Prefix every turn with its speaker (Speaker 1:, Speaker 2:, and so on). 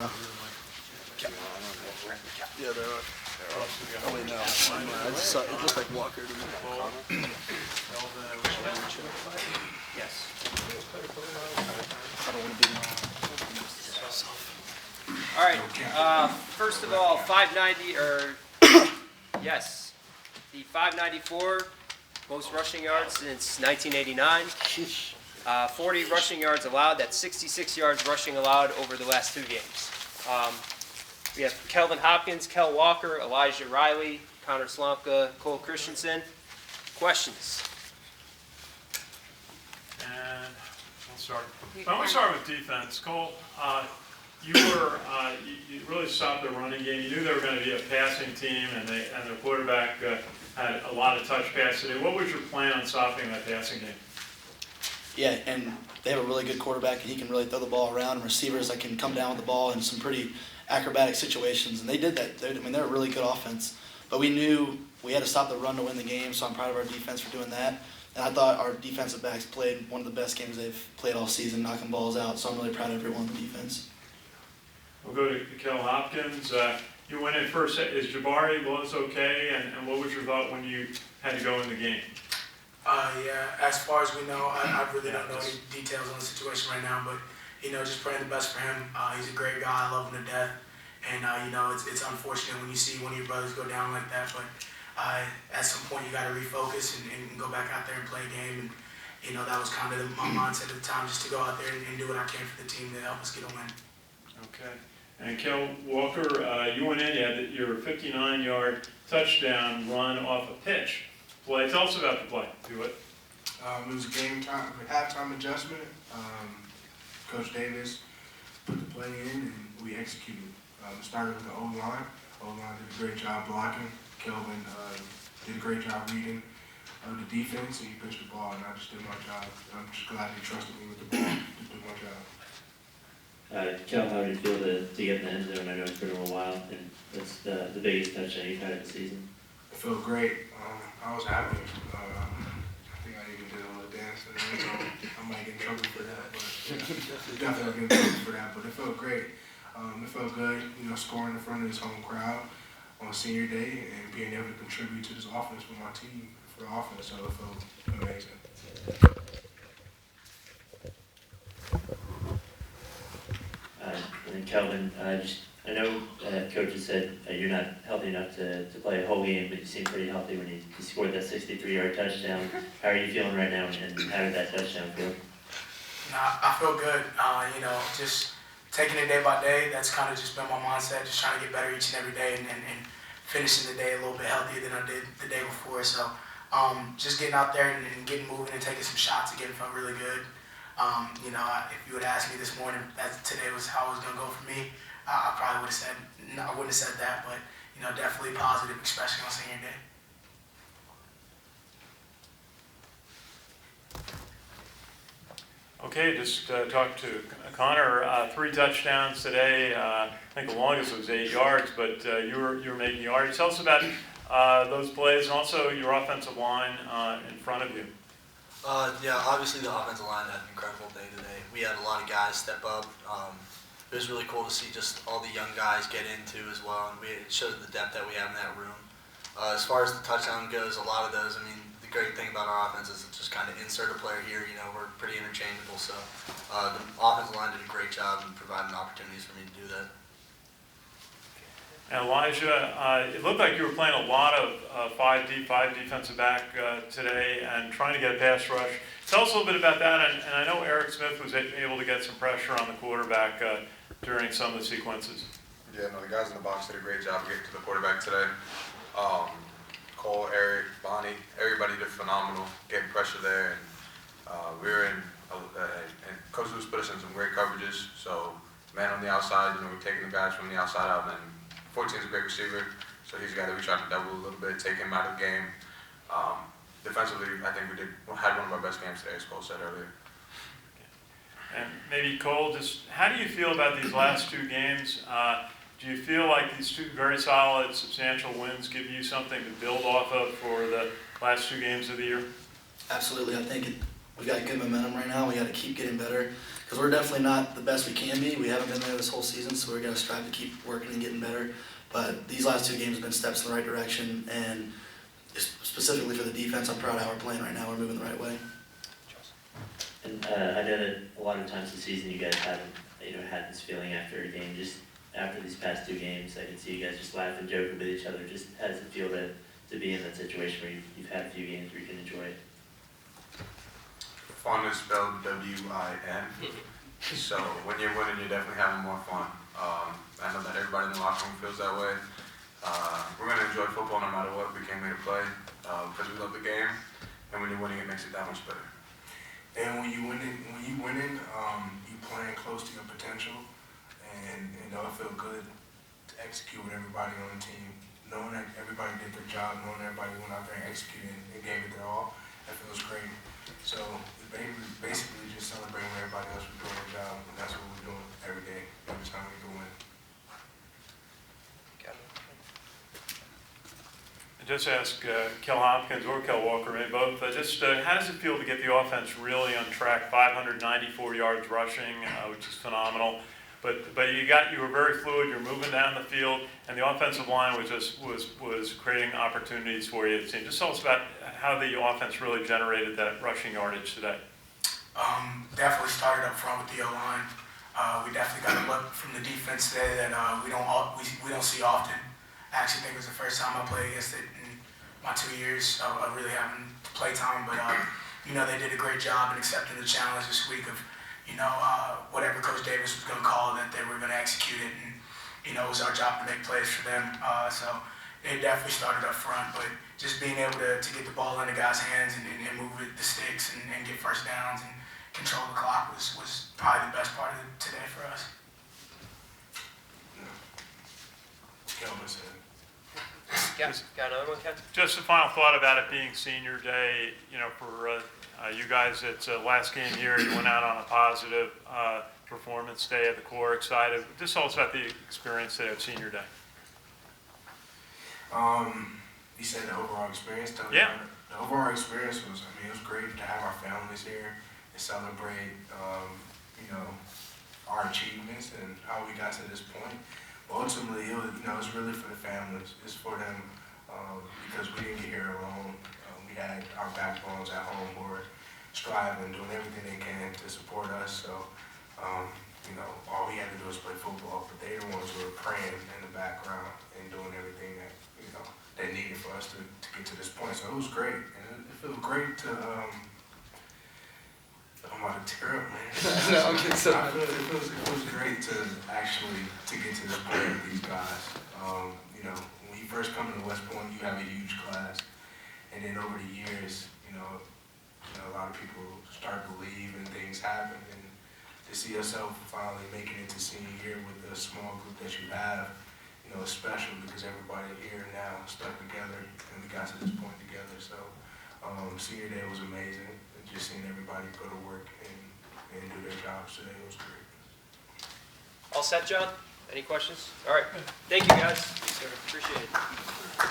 Speaker 1: Yeah, they're on. Oh wait, no. I just saw it looked like Walker to me.
Speaker 2: Yes.
Speaker 1: I don't want to be.
Speaker 2: All right. First of all, 590 yes, the 594 most rushing yards since 1989. 40 rushing yards allowed. That's 66 yards rushing allowed over the last two games. We have Kelvin Hopkins, Kell Walker, Elijah Riley, Connor Slomka, Cole Christiansen. Questions?
Speaker 3: And we'll start. Why don't we start with defense? Cole, you really stopped the running game. You knew they were going to be a passing team, and their quarterback had a lot of touch passes today. What was your plan on stopping that passing game?
Speaker 4: Yeah, and they have a really good quarterback, and he can really throw the ball around, and receivers that can come down with the ball in some pretty acrobatic situations, and they did that. They're a really good offense. But we knew we had to stop the run to win the game, so I'm proud of our defense for doing that. And I thought our defensive backs played one of the best games they've played all season, knocking balls out, so I'm really proud of everyone on the defense.
Speaker 3: We'll go to Kell Hopkins. You went in first. Is Jabari was okay, and what was your thought when you had to go in the game?
Speaker 5: Yeah, as far as we know, I really don't know any details on the situation right now, but, just praying the best for him. He's a great guy. I love him to death. And, it's unfortunate when you see one of your brothers go down like that, but at some point you got to refocus and go back out there and play a game. And, that was kind of my mindset at the time, just to go out there and do what I can for the team to help us get a win.
Speaker 3: Okay. And Kell Walker, you went in, you had your 59-yard touchdown run off a pitch play. Tell us about the play. Do it.
Speaker 6: It was a game time, halftime adjustment. Coach Davis put the play in, and we executed. Started with the O-line. O-line did a great job blocking. Kelvin did a great job reading the defense, and he pitched the ball, and I just did my job. I'm just glad he trusted me with the ball. Just did my job.
Speaker 7: Kell, how do you feel to get in the end zone? I know it's been a little while, and that's the biggest touchdown you've had in the season.
Speaker 6: It felt great. I was happy. I think I even did a little dance in the end zone. I might get in trouble for that, but yeah, definitely get in trouble for that. But it felt great. It felt good, scoring in front of this home crowd on senior day and being able to contribute to this offense with my team for the offense. So it felt amazing.
Speaker 7: And Kelvin, I know Coach has said you're not healthy enough to play a whole game, but you seem pretty healthy when you scored that 63-yard touchdown. How are you feeling right now, and how did that touchdown feel?
Speaker 5: I feel good. Just taking it day by day. That's kind of just been my mindset, just trying to get better each and every day and finishing the day a little bit healthier than I did the day before. So just getting out there and getting moving and taking some shots again felt really good. If you would ask me this morning that today was how it was going to go for me, I probably would have said, no, I wouldn't have said that, but, definitely positive, especially on senior day.
Speaker 3: Okay, just talk to Connor. 3 touchdowns today. I think the longest was 8 yards, but you were making yards. Tell us about those plays and also your offensive line in front of you.
Speaker 8: Yeah, obviously the offensive line had an incredible day today. We had a lot of guys step up. It was really cool to see just all the young guys get into as well, and it showed the depth that we have in that room. As far as the touchdown goes, a lot of those, the great thing about our offense is just kind of insert a player here. We're pretty interchangeable, so the offensive line did a great job in providing opportunities for me to do that.
Speaker 3: And Elijah, it looked like you were playing a lot of 5 defensive back today and trying to get a pass rush. Tell us a little bit about that, and I know Eric Smith was able to get some pressure on the quarterback during some of the sequences.
Speaker 9: Yeah, no, the guys in the box did a great job getting to the quarterback today. Cole, Eric, Bonnie, everybody did phenomenal getting pressure there, and we were in, and Coach Lewis put us in some great coverages, so man on the outside, we're taking the guys from the outside out, and 14's a great receiver, so he's a guy that we tried to double a little bit, take him out of the game. Defensively, I think we had one of our best games today, as Cole said earlier.
Speaker 3: And maybe Cole, just how do you feel about these last 2 games? Do you feel like these 2 very solid, substantial wins give you something to build off of for the last 2 games of the year?
Speaker 4: Absolutely. I think we got good momentum right now. We got to keep getting better because we're definitely not the best we can be. We haven't been there this whole season, so we're going to strive to keep working and getting better. But these last 2 games have been steps in the right direction, and specifically for the defense, I'm proud of how we're playing right now. We're moving the right way.
Speaker 7: And I know that a lot of times this season you guys haven't, had this feeling after a game. Just after these past 2 games, I can see you guys just laughing, joking with each other. Just how does it feel to be in that situation where you've had a few games where you can enjoy it?
Speaker 9: Fun is spelled W-I-N. So when you're winning, you're definitely having more fun. I know that everybody in the locker room feels that way. We're going to enjoy football no matter what. We came here to play because we love the game, and when you're winning, it makes it that much better.
Speaker 6: And when you winning, you playing close to your potential, and it feel good to execute with everybody on the team, knowing that everybody did their job, knowing everybody went out there and executed and gave it their all. That feels great. So basically just celebrating with everybody else for doing their job, and that's what we're doing every day, every time we go in.
Speaker 3: Just ask Kell Hopkins or Kell Walker, maybe both. How does it feel to get the offense really on track? 594 yards rushing, which is phenomenal. But you were very fluid. You're moving down the field, and the offensive line was creating opportunities for you. Just tell us about how the offense really generated that rushing yardage today.
Speaker 5: Definitely started up front with the O-line. We definitely got a look from the defense today that we don't see often. I actually think it was the first time I played against it in my 2 years of really having to play time. But, they did a great job in accepting the challenge this week of, whatever Coach Davis was going to call, that they were going to execute it. And, it was our job to make plays for them. So they definitely started up front. But just being able to get the ball in the guys' hands and move with the sticks and get first downs and control the clock was probably the best part of today for us.
Speaker 6: Kelvin said.
Speaker 2: Yeah, got another one, Ken?
Speaker 3: Just a final thought about it being senior day. For you guys, it's last game here. You went out on a positive performance day at the core. Excited. Just tell us about the experience today of senior day.
Speaker 6: You said the overall experience.
Speaker 3: Yeah.
Speaker 6: The overall experience was, it was great to have our families here and celebrate, our achievements and how we got to this point. Ultimately, it was really for the families. It's for them because we didn't get here alone. We had our backbones at home who were striving, doing everything they can to support us. So, all we had to do was play football, but they the ones who were praying in the background and doing everything that, they needed for us to get to this point. So it was great. And it feels great to, I'm about to tear up, man.
Speaker 1: No, I'm getting so.
Speaker 6: It feels great to actually get to this point with these guys. When you first come to West Point, you have a huge class, and then over the years, a lot of people start to leave and things happen, and to see yourself finally making it to senior year with the small group that you have, it's special because everybody here now stuck together, and we got to this point together. So senior day was amazing. Just seeing everybody go to work and do their jobs today was great.
Speaker 2: All set, John? Any questions? All right. Thank you, guys. Appreciate it.